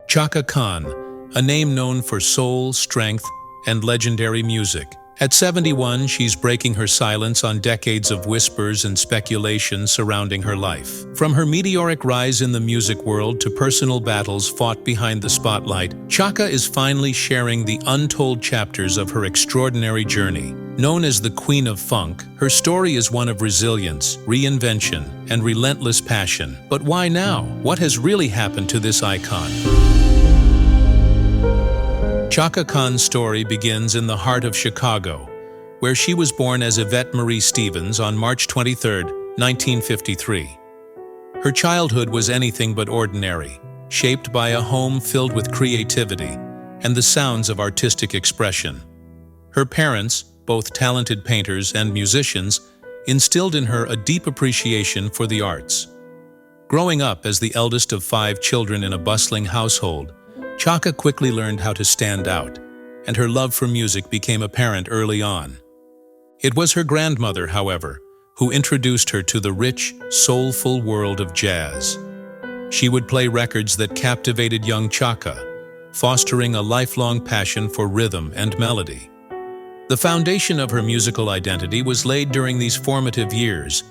Chaka Khan, a name known for soul, strength, and legendary music. At 71, she's breaking her silence on decades of whispers and speculation surrounding her life. From her meteoric rise in the music world to personal battles fought behind the spotlight, Chaka is finally sharing the untold chapters of her extraordinary journey. Known as the Queen of Funk, her story is one of resilience, reinvention, and relentless passion. But why now? What has really happened to this icon? Chaka Khan's story begins in the heart of Chicago, where she was born as Yvette Marie Stevens on March 23, 1953. Her childhood was anything but ordinary, shaped by a home filled with creativity and the sounds of artistic expression. Her parents, both talented painters and musicians, instilled in her a deep appreciation for the arts. Growing up as the eldest of 5 children in a bustling household, Chaka quickly learned how to stand out, and her love for music became apparent early on. It was her grandmother, however, who introduced her to the rich, soulful world of jazz. She would play records that captivated young Chaka, fostering a lifelong passion for rhythm and melody. The foundation of her musical identity was laid during these formative years,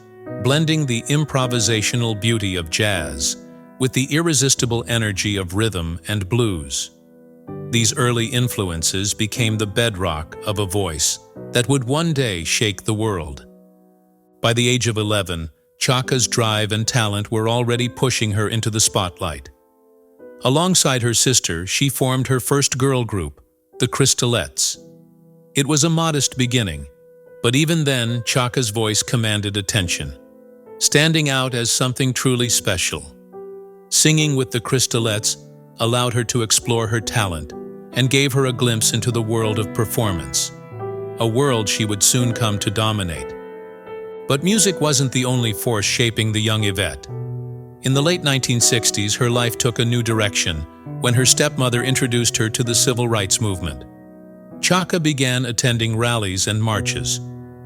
blending the improvisational beauty of jazz with the irresistible energy of rhythm and blues. These early influences became the bedrock of a voice that would one day shake the world. By the age of 11, Chaka's drive and talent were already pushing her into the spotlight. Alongside her sister, she formed her first girl group, the Crystalettes. It was a modest beginning, but even then, Chaka's voice commanded attention, standing out as something truly special. Singing with the Crystalettes allowed her to explore her talent and gave her a glimpse into the world of performance, a world she would soon come to dominate. But music wasn't the only force shaping the young Yvette. In the late 1960s, her life took a new direction when her stepmother introduced her to the civil rights movement. Chaka began attending rallies and marches,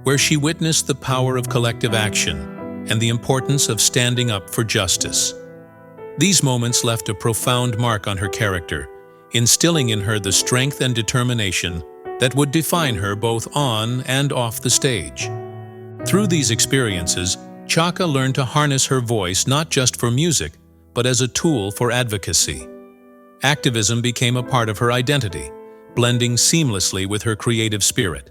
where she witnessed the power of collective action and the importance of standing up for justice. These moments left a profound mark on her character, instilling in her the strength and determination that would define her both on and off the stage. Through these experiences, Chaka learned to harness her voice not just for music, but as a tool for advocacy. Activism became a part of her identity, blending seamlessly with her creative spirit.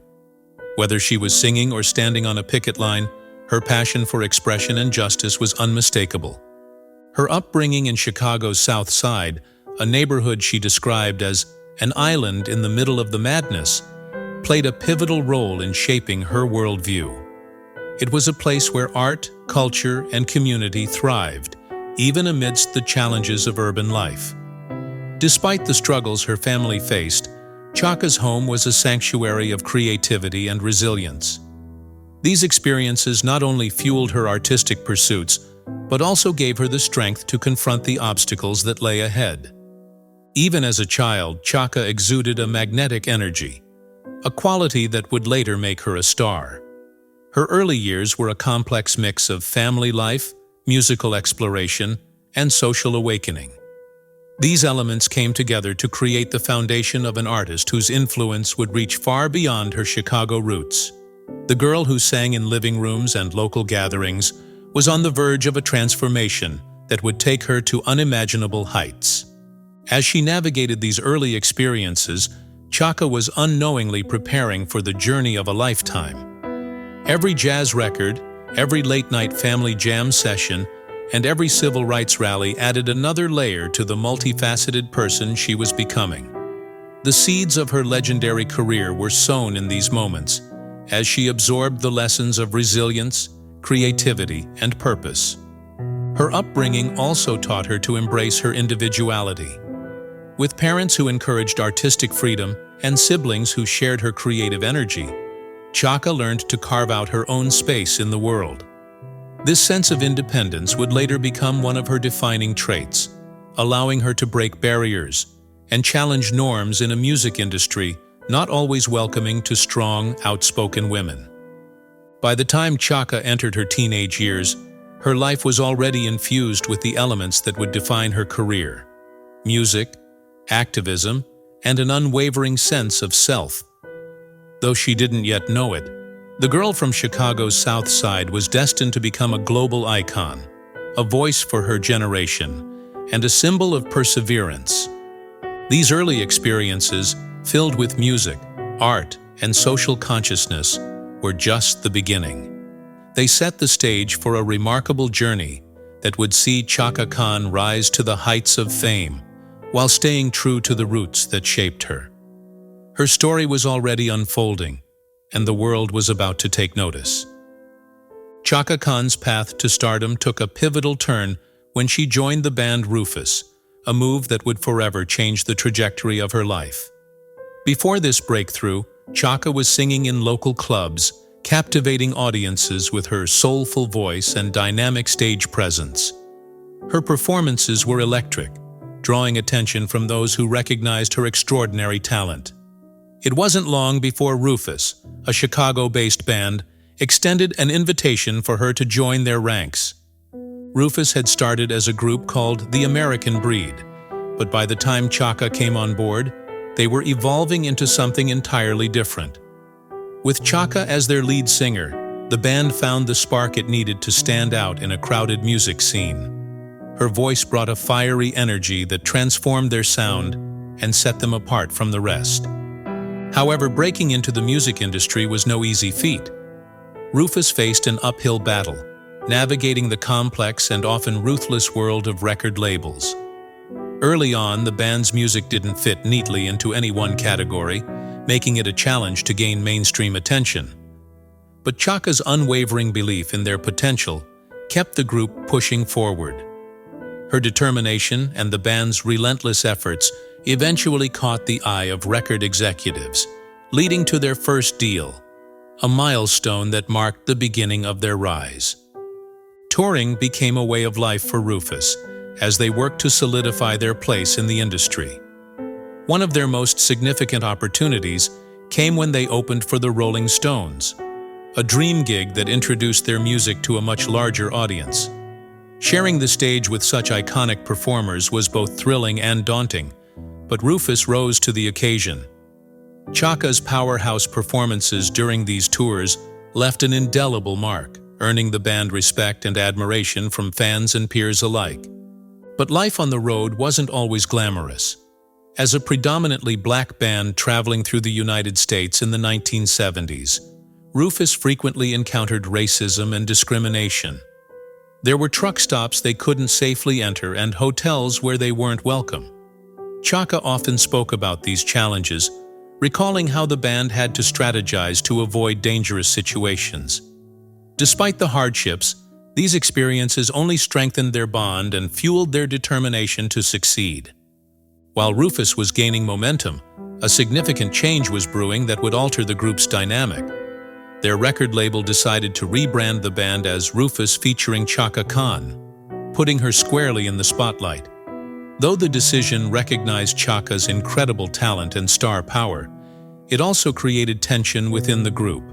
Whether she was singing or standing on a picket line, her passion for expression and justice was unmistakable. Her upbringing in Chicago's South Side, a neighborhood she described as an island in the middle of the madness, played a pivotal role in shaping her worldview. It was a place where art, culture, and community thrived, even amidst the challenges of urban life. Despite the struggles her family faced, Chaka's home was a sanctuary of creativity and resilience. These experiences not only fueled her artistic pursuits, but also gave her the strength to confront the obstacles that lay ahead. Even as a child, Chaka exuded a magnetic energy, a quality that would later make her a star. Her early years were a complex mix of family life, musical exploration, and social awakening. These elements came together to create the foundation of an artist whose influence would reach far beyond her Chicago roots. The girl who sang in living rooms and local gatherings was on the verge of a transformation that would take her to unimaginable heights. As she navigated these early experiences, Chaka was unknowingly preparing for the journey of a lifetime. Every jazz record, every late-night family jam session, and every civil rights rally added another layer to the multifaceted person she was becoming. The seeds of her legendary career were sown in these moments, as she absorbed the lessons of resilience, creativity, and purpose. Her upbringing also taught her to embrace her individuality. With parents who encouraged artistic freedom and siblings who shared her creative energy, Chaka learned to carve out her own space in the world. This sense of independence would later become one of her defining traits, allowing her to break barriers and challenge norms in a music industry not always welcoming to strong, outspoken women. By the time Chaka entered her teenage years, her life was already infused with the elements that would define her career: music, activism, and an unwavering sense of self. Though she didn't yet know it, the girl from Chicago's South Side was destined to become a global icon, a voice for her generation, and a symbol of perseverance. These early experiences, filled with music, art, and social consciousness, were just the beginning. They set the stage for a remarkable journey that would see Chaka Khan rise to the heights of fame while staying true to the roots that shaped her. Her story was already unfolding, and the world was about to take notice. Chaka Khan's path to stardom took a pivotal turn when she joined the band Rufus, a move that would forever change the trajectory of her life. Before this breakthrough, Chaka was singing in local clubs, captivating audiences with her soulful voice and dynamic stage presence. Her performances were electric, drawing attention from those who recognized her extraordinary talent. It wasn't long before Rufus, a Chicago-based band, extended an invitation for her to join their ranks. Rufus had started as a group called The American Breed, but by the time Chaka came on board, they were evolving into something entirely different. With Chaka as their lead singer, the band found the spark it needed to stand out in a crowded music scene. Her voice brought a fiery energy that transformed their sound and set them apart from the rest. However, breaking into the music industry was no easy feat. Rufus faced an uphill battle, navigating the complex and often ruthless world of record labels. Early on, the band's music didn't fit neatly into any one category, making it a challenge to gain mainstream attention. But Chaka's unwavering belief in their potential kept the group pushing forward. Her determination and the band's relentless efforts eventually caught the eye of record executives, leading to their first deal, a milestone that marked the beginning of their rise. Touring became a way of life for Rufus as they worked to solidify their place in the industry. One of their most significant opportunities came when they opened for the Rolling Stones, a dream gig that introduced their music to a much larger audience. Sharing the stage with such iconic performers was both thrilling and daunting, but Rufus rose to the occasion. Chaka's powerhouse performances during these tours left an indelible mark, earning the band respect and admiration from fans and peers alike. But life on the road wasn't always glamorous. As a predominantly black band traveling through the United States in the 1970s, Rufus frequently encountered racism and discrimination. There were truck stops they couldn't safely enter and hotels where they weren't welcome. Chaka often spoke about these challenges, recalling how the band had to strategize to avoid dangerous situations. Despite the hardships, these experiences only strengthened their bond and fueled their determination to succeed. While Rufus was gaining momentum, a significant change was brewing that would alter the group's dynamic. Their record label decided to rebrand the band as Rufus featuring Chaka Khan, putting her squarely in the spotlight. Though the decision recognized Chaka's incredible talent and star power, it also created tension within the group.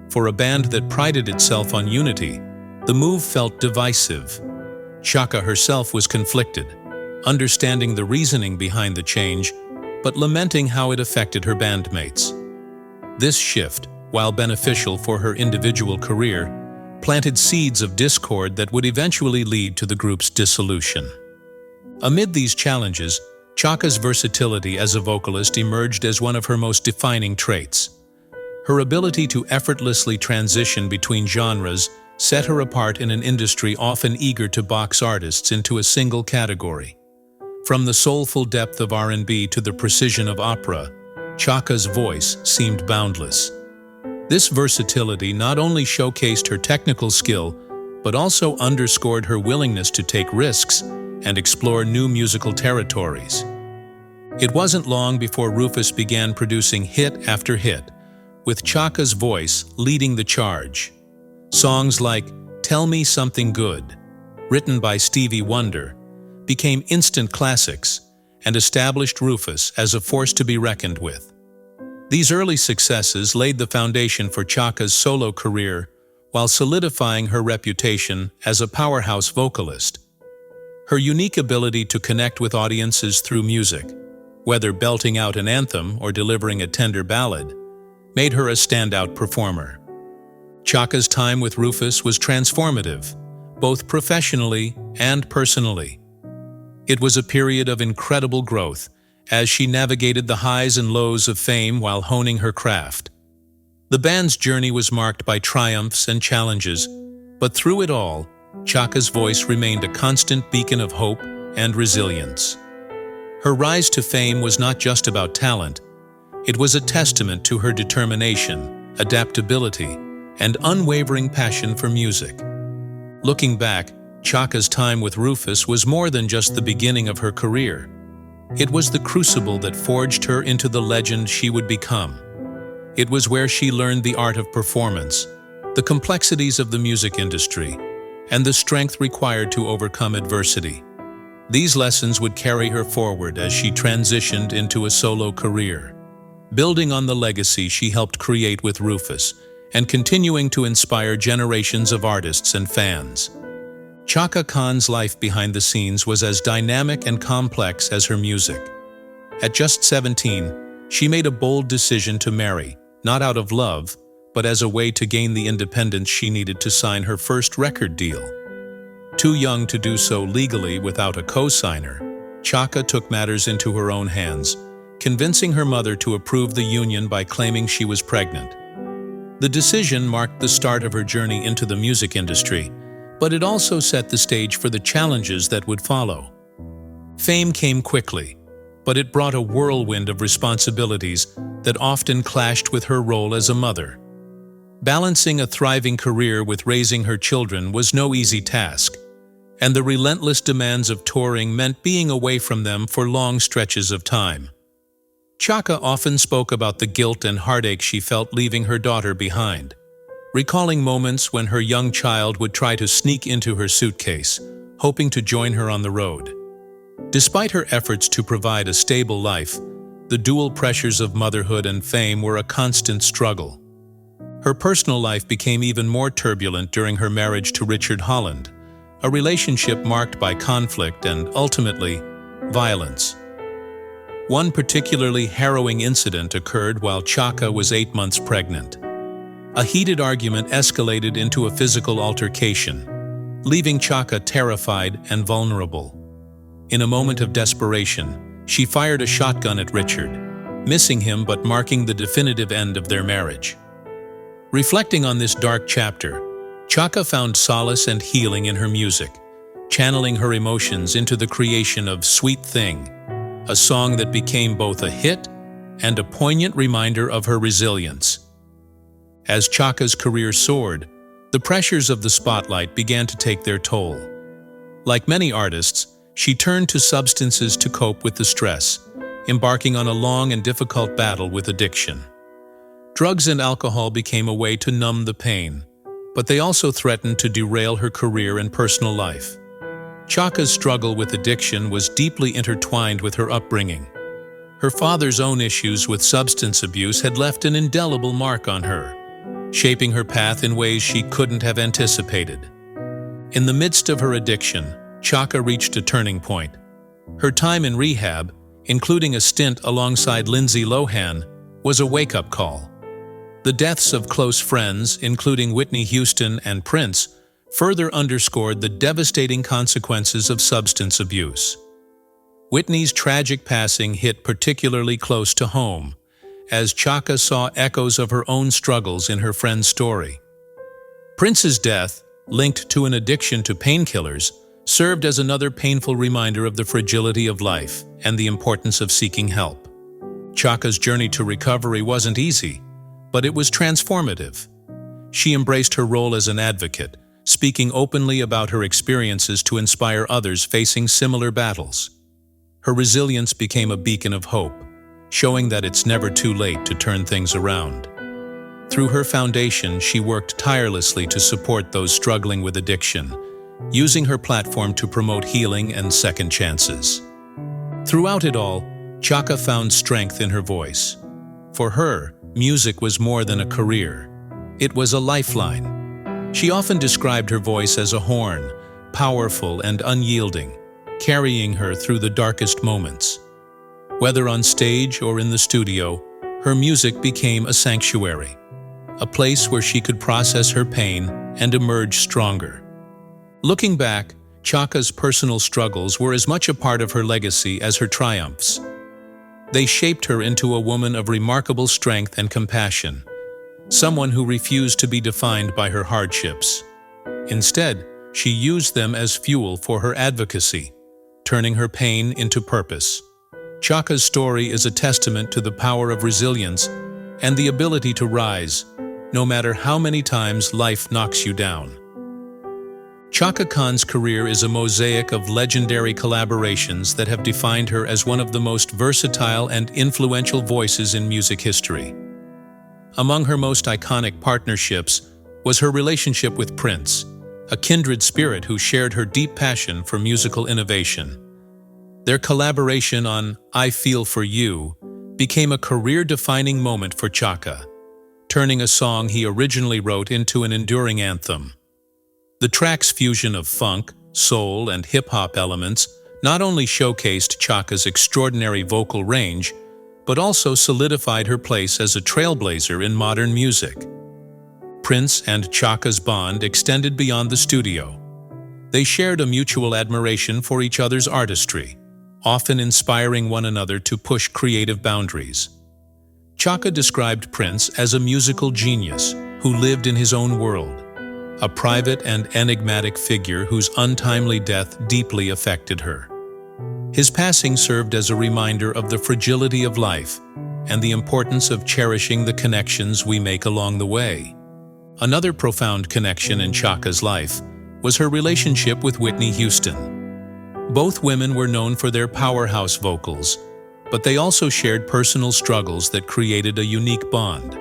For a band that prided itself on unity, the move felt divisive. Chaka herself was conflicted, understanding the reasoning behind the change, but lamenting how it affected her bandmates. This shift, while beneficial for her individual career, planted seeds of discord that would eventually lead to the group's dissolution. Amid these challenges, Chaka's versatility as a vocalist emerged as one of her most defining traits. Her ability to effortlessly transition between genres set her apart in an industry often eager to box artists into a single category. From the soulful depth of R&B to the precision of opera, Chaka's voice seemed boundless. This versatility not only showcased her technical skill, but also underscored her willingness to take risks and explore new musical territories. It wasn't long before Rufus began producing hit after hit, with Chaka's voice leading the charge. Songs like Tell Me Something Good, written by Stevie Wonder, became instant classics and established Rufus as a force to be reckoned with. These early successes laid the foundation for Chaka's solo career while solidifying her reputation as a powerhouse vocalist. Her unique ability to connect with audiences through music, whether belting out an anthem or delivering a tender ballad, made her a standout performer. Chaka's time with Rufus was transformative, both professionally and personally. It was a period of incredible growth as she navigated the highs and lows of fame while honing her craft. The band's journey was marked by triumphs and challenges, but through it all, Chaka's voice remained a constant beacon of hope and resilience. Her rise to fame was not just about talent, it was a testament to her determination, adaptability, and unwavering passion for music. Looking back, Chaka's time with Rufus was more than just the beginning of her career. It was the crucible that forged her into the legend she would become. It was where she learned the art of performance, the complexities of the music industry, and the strength required to overcome adversity. These lessons would carry her forward as she transitioned into a solo career, building on the legacy she helped create with Rufus and continuing to inspire generations of artists and fans. Chaka Khan's life behind the scenes was as dynamic and complex as her music. At just 17, she made a bold decision to marry, not out of love, but as a way to gain the independence she needed to sign her first record deal. Too young to do so legally without a co-signer, Chaka took matters into her own hands, convincing her mother to approve the union by claiming she was pregnant. The decision marked the start of her journey into the music industry, but it also set the stage for the challenges that would follow. Fame came quickly, but it brought a whirlwind of responsibilities that often clashed with her role as a mother. Balancing a thriving career with raising her children was no easy task, and the relentless demands of touring meant being away from them for long stretches of time. Chaka often spoke about the guilt and heartache she felt leaving her daughter behind, recalling moments when her young child would try to sneak into her suitcase, hoping to join her on the road. Despite her efforts to provide a stable life, the dual pressures of motherhood and fame were a constant struggle. Her personal life became even more turbulent during her marriage to Richard Holland, a relationship marked by conflict and, ultimately, violence. One particularly harrowing incident occurred while Chaka was 8 months pregnant. A heated argument escalated into a physical altercation, leaving Chaka terrified and vulnerable. In a moment of desperation, she fired a shotgun at Richard, missing him but marking the definitive end of their marriage. Reflecting on this dark chapter, Chaka found solace and healing in her music, channeling her emotions into the creation of Sweet Thing, a song that became both a hit and a poignant reminder of her resilience. As Chaka's career soared, the pressures of the spotlight began to take their toll. Like many artists, she turned to substances to cope with the stress, embarking on a long and difficult battle with addiction. Drugs and alcohol became a way to numb the pain, but they also threatened to derail her career and personal life. Chaka's struggle with addiction was deeply intertwined with her upbringing. Her father's own issues with substance abuse had left an indelible mark on her, shaping her path in ways she couldn't have anticipated. In the midst of her addiction, Chaka reached a turning point. Her time in rehab, including a stint alongside Lindsay Lohan, was a wake-up call. The deaths of close friends, including Whitney Houston and Prince, further underscored the devastating consequences of substance abuse. Whitney's tragic passing hit particularly close to home, as Chaka saw echoes of her own struggles in her friend's story. Prince's death, linked to an addiction to painkillers, served as another painful reminder of the fragility of life and the importance of seeking help. Chaka's journey to recovery wasn't easy, but it was transformative. She embraced her role as an advocate, speaking openly about her experiences to inspire others facing similar battles. Her resilience became a beacon of hope, showing that it's never too late to turn things around. Through her foundation, she worked tirelessly to support those struggling with addiction, using her platform to promote healing and second chances. Throughout it all, Chaka found strength in her voice. For her, music was more than a career. It was a lifeline. She often described her voice as a horn, powerful and unyielding, carrying her through the darkest moments. Whether on stage or in the studio, her music became a sanctuary, a place where she could process her pain and emerge stronger. Looking back, Chaka's personal struggles were as much a part of her legacy as her triumphs. They shaped her into a woman of remarkable strength and compassion, someone who refused to be defined by her hardships. Instead, she used them as fuel for her advocacy, turning her pain into purpose. Chaka's story is a testament to the power of resilience and the ability to rise, no matter how many times life knocks you down. Chaka Khan's career is a mosaic of legendary collaborations that have defined her as one of the most versatile and influential voices in music history. Among her most iconic partnerships was her relationship with Prince, a kindred spirit who shared her deep passion for musical innovation. Their collaboration on I Feel For You became a career-defining moment for Chaka, turning a song he originally wrote into an enduring anthem. The track's fusion of funk, soul, and hip-hop elements not only showcased Chaka's extraordinary vocal range, but also solidified her place as a trailblazer in modern music. Prince and Chaka's bond extended beyond the studio. They shared a mutual admiration for each other's artistry, often inspiring one another to push creative boundaries. Chaka described Prince as a musical genius who lived in his own world, a private and enigmatic figure whose untimely death deeply affected her. His passing served as a reminder of the fragility of life and the importance of cherishing the connections we make along the way. Another profound connection in Chaka's life was her relationship with Whitney Houston. Both women were known for their powerhouse vocals, but they also shared personal struggles that created a unique bond.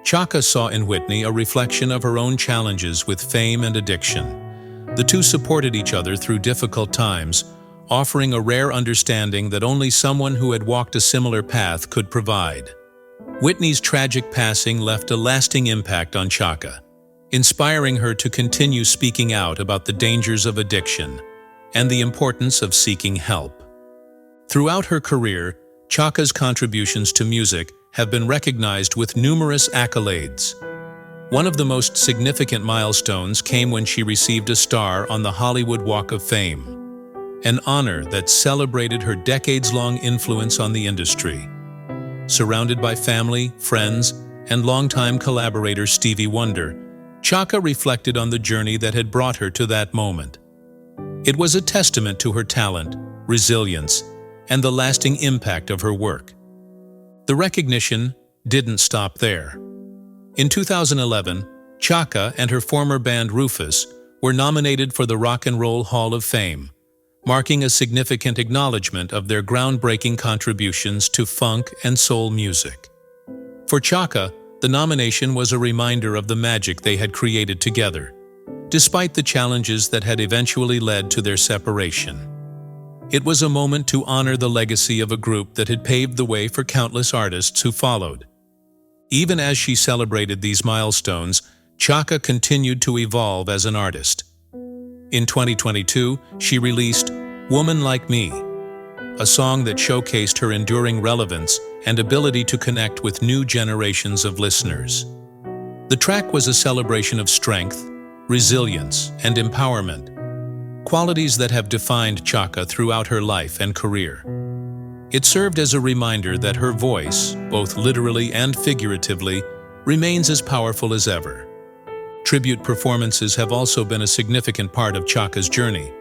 Chaka saw in Whitney a reflection of her own challenges with fame and addiction. The two supported each other through difficult times, offering a rare understanding that only someone who had walked a similar path could provide. Whitney's tragic passing left a lasting impact on Chaka, inspiring her to continue speaking out about the dangers of addiction and the importance of seeking help. Throughout her career, Chaka's contributions to music have been recognized with numerous accolades. One of the most significant milestones came when she received a star on the Hollywood Walk of Fame, an honor that celebrated her decades-long influence on the industry. Surrounded by family, friends, and longtime collaborator Stevie Wonder, Chaka reflected on the journey that had brought her to that moment. It was a testament to her talent, resilience, and the lasting impact of her work. The recognition didn't stop there. In 2011, Chaka and her former band Rufus were nominated for the Rock and Roll Hall of Fame, marking a significant acknowledgement of their groundbreaking contributions to funk and soul music. For Chaka, the nomination was a reminder of the magic they had created together, despite the challenges that had eventually led to their separation. It was a moment to honor the legacy of a group that had paved the way for countless artists who followed. Even as she celebrated these milestones, Chaka continued to evolve as an artist. In 2022, she released Woman Like Me, a song that showcased her enduring relevance and ability to connect with new generations of listeners. The track was a celebration of strength, resilience, and empowerment, qualities that have defined Chaka throughout her life and career. It served as a reminder that her voice, both literally and figuratively, remains as powerful as ever. Tribute performances have also been a significant part of Chaka's journey,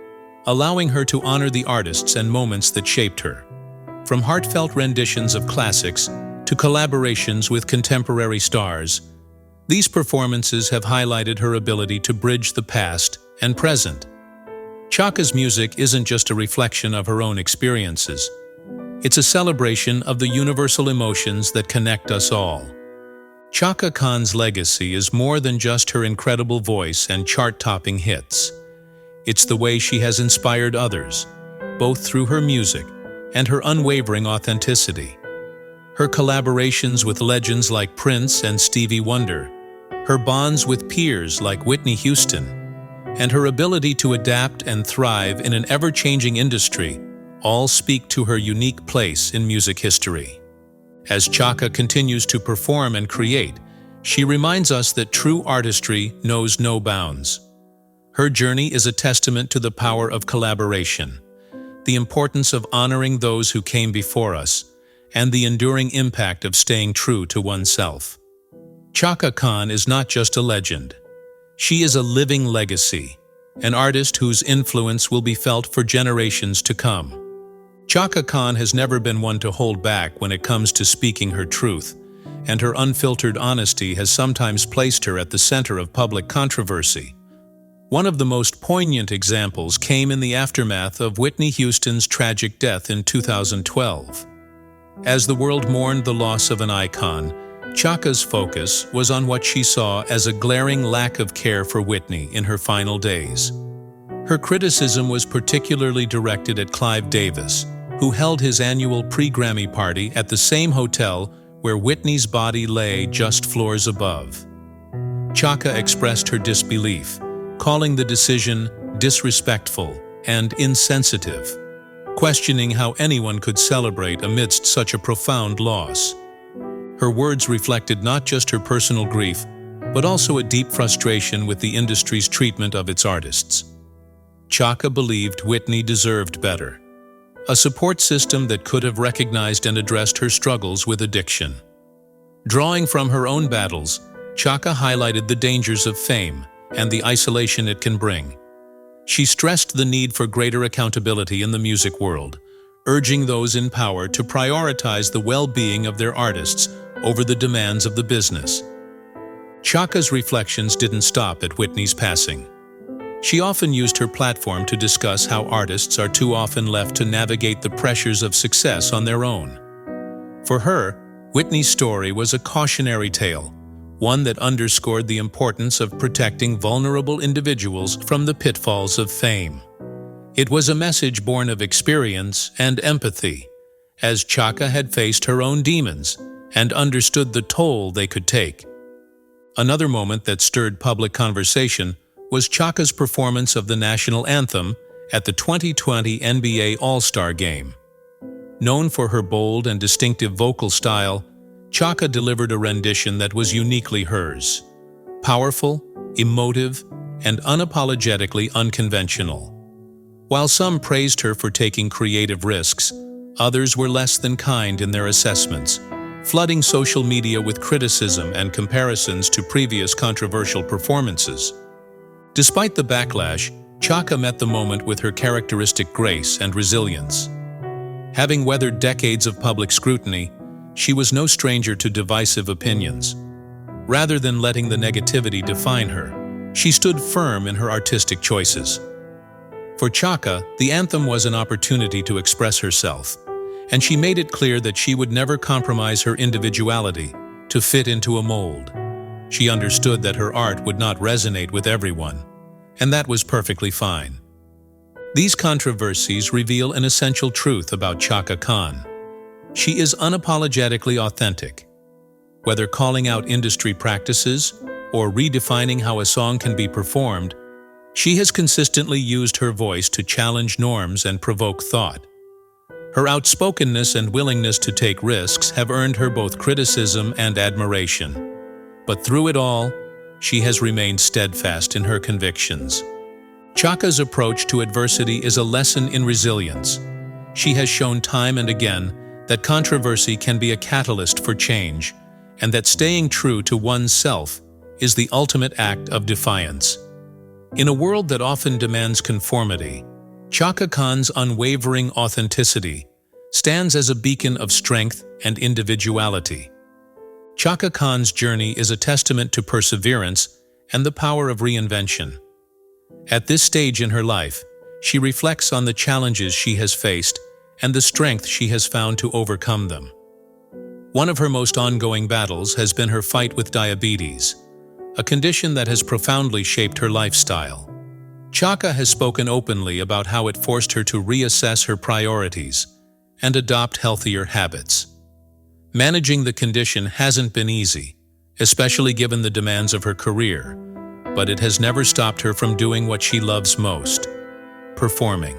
allowing her to honor the artists and moments that shaped her. From heartfelt renditions of classics to collaborations with contemporary stars, these performances have highlighted her ability to bridge the past and present. Chaka's music isn't just a reflection of her own experiences. It's a celebration of the universal emotions that connect us all. Chaka Khan's legacy is more than just her incredible voice and chart-topping hits. It's the way she has inspired others, both through her music and her unwavering authenticity. Her collaborations with legends like Prince and Stevie Wonder, her bonds with peers like Whitney Houston, and her ability to adapt and thrive in an ever-changing industry all speak to her unique place in music history. As Chaka continues to perform and create, she reminds us that true artistry knows no bounds. Her journey is a testament to the power of collaboration, the importance of honoring those who came before us, and the enduring impact of staying true to oneself. Chaka Khan is not just a legend. She is a living legacy, an artist whose influence will be felt for generations to come. Chaka Khan has never been one to hold back when it comes to speaking her truth, and her unfiltered honesty has sometimes placed her at the center of public controversy. One of the most poignant examples came in the aftermath of Whitney Houston's tragic death in 2012. As the world mourned the loss of an icon, Chaka's focus was on what she saw as a glaring lack of care for Whitney in her final days. Her criticism was particularly directed at Clive Davis, who held his annual pre-Grammy party at the same hotel where Whitney's body lay just floors above. Chaka expressed her disbelief, calling the decision disrespectful and insensitive, questioning how anyone could celebrate amidst such a profound loss. Her words reflected not just her personal grief, but also a deep frustration with the industry's treatment of its artists. Chaka believed Whitney deserved better, a support system that could have recognized and addressed her struggles with addiction. Drawing from her own battles, Chaka highlighted the dangers of fame and the isolation it can bring. She stressed the need for greater accountability in the music world, urging those in power to prioritize the well-being of their artists over the demands of the business. Chaka's reflections didn't stop at Whitney's passing. She often used her platform to discuss how artists are too often left to navigate the pressures of success on their own. For her, Whitney's story was a cautionary tale, one that underscored the importance of protecting vulnerable individuals from the pitfalls of fame. It was a message born of experience and empathy, as Chaka had faced her own demons and understood the toll they could take. Another moment that stirred public conversation was Chaka's performance of the national anthem at the 2020 NBA All-Star Game. Known for her bold and distinctive vocal style, Chaka delivered a rendition that was uniquely hers. Powerful, emotive, and unapologetically unconventional. While some praised her for taking creative risks, others were less than kind in their assessments, flooding social media with criticism and comparisons to previous controversial performances. Despite the backlash, Chaka met the moment with her characteristic grace and resilience. Having weathered decades of public scrutiny, she was no stranger to divisive opinions. Rather than letting the negativity define her, she stood firm in her artistic choices. For Chaka, the anthem was an opportunity to express herself, and she made it clear that she would never compromise her individuality to fit into a mold. She understood that her art would not resonate with everyone, and that was perfectly fine. These controversies reveal an essential truth about Chaka Khan. She is unapologetically authentic. Whether calling out industry practices or redefining how a song can be performed, she has consistently used her voice to challenge norms and provoke thought. Her outspokenness and willingness to take risks have earned her both criticism and admiration. But through it all, she has remained steadfast in her convictions. Chaka's approach to adversity is a lesson in resilience. She has shown time and again that controversy can be a catalyst for change, and that staying true to oneself is the ultimate act of defiance. In a world that often demands conformity, Chaka Khan's unwavering authenticity stands as a beacon of strength and individuality. Chaka Khan's journey is a testament to perseverance and the power of reinvention. At this stage in her life, she reflects on the challenges she has faced and the strength she has found to overcome them. One of her most ongoing battles has been her fight with diabetes, a condition that has profoundly shaped her lifestyle. Chaka has spoken openly about how it forced her to reassess her priorities and adopt healthier habits. Managing the condition hasn't been easy, especially given the demands of her career, but it has never stopped her from doing what she loves most: performing.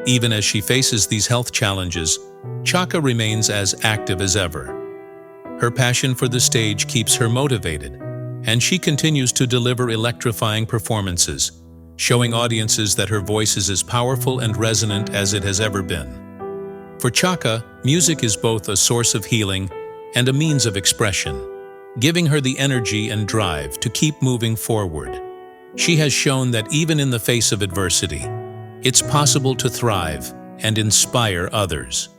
Even as she faces these health challenges, Chaka remains as active as ever. Her passion for the stage keeps her motivated, and she continues to deliver electrifying performances, showing audiences that her voice is as powerful and resonant as it has ever been. For Chaka, music is both a source of healing and a means of expression, giving her the energy and drive to keep moving forward. She has shown that even in the face of adversity, it's possible to thrive and inspire others.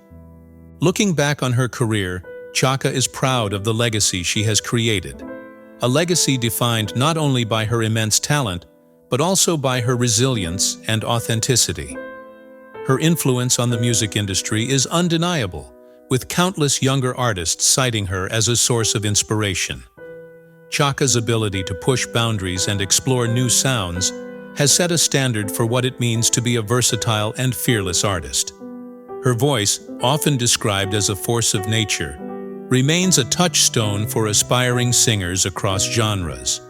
Looking back on her career, Chaka is proud of the legacy she has created, a legacy defined not only by her immense talent, but also by her resilience and authenticity. Her influence on the music industry is undeniable, with countless younger artists citing her as a source of inspiration. Chaka's ability to push boundaries and explore new sounds has set a standard for what it means to be a versatile and fearless artist. Her voice, often described as a force of nature, remains a touchstone for aspiring singers across genres.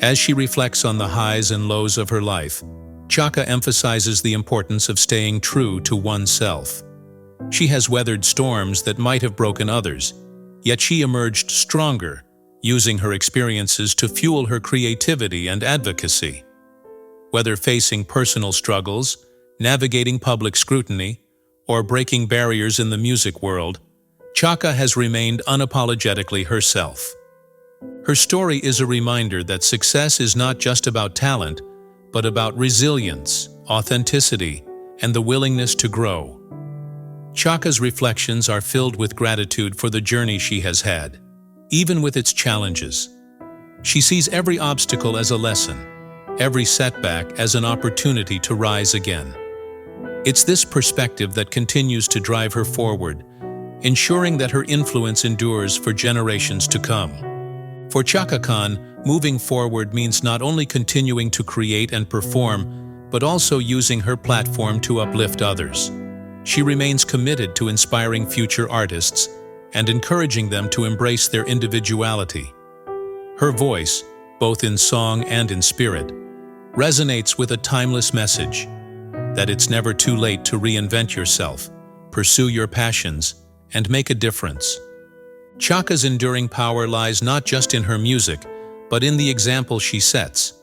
As she reflects on the highs and lows of her life, Chaka emphasizes the importance of staying true to oneself. She has weathered storms that might have broken others, yet she emerged stronger, using her experiences to fuel her creativity and advocacy. Whether facing personal struggles, navigating public scrutiny, or breaking barriers in the music world, Chaka has remained unapologetically herself. Her story is a reminder that success is not just about talent, but about resilience, authenticity, and the willingness to grow. Chaka's reflections are filled with gratitude for the journey she has had, even with its challenges. She sees every obstacle as a lesson, every setback as an opportunity to rise again. It's this perspective that continues to drive her forward, ensuring that her influence endures for generations to come. For Chaka Khan, moving forward means not only continuing to create and perform, but also using her platform to uplift others. She remains committed to inspiring future artists and encouraging them to embrace their individuality. Her voice, both in song and in spirit, resonates with a timeless message that it's never too late to reinvent yourself, pursue your passions, and make a difference. Chaka's enduring power lies not just in her music, but in the example she sets.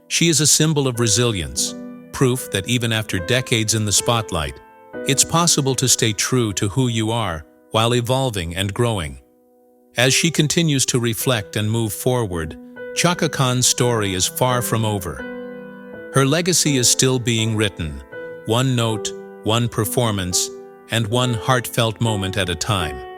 She is a symbol of resilience, proof that even after decades in the spotlight, it's possible to stay true to who you are while evolving and growing. As she continues to reflect and move forward, Chaka Khan's story is far from over. Her legacy is still being written, one note, one performance, and one heartfelt moment at a time.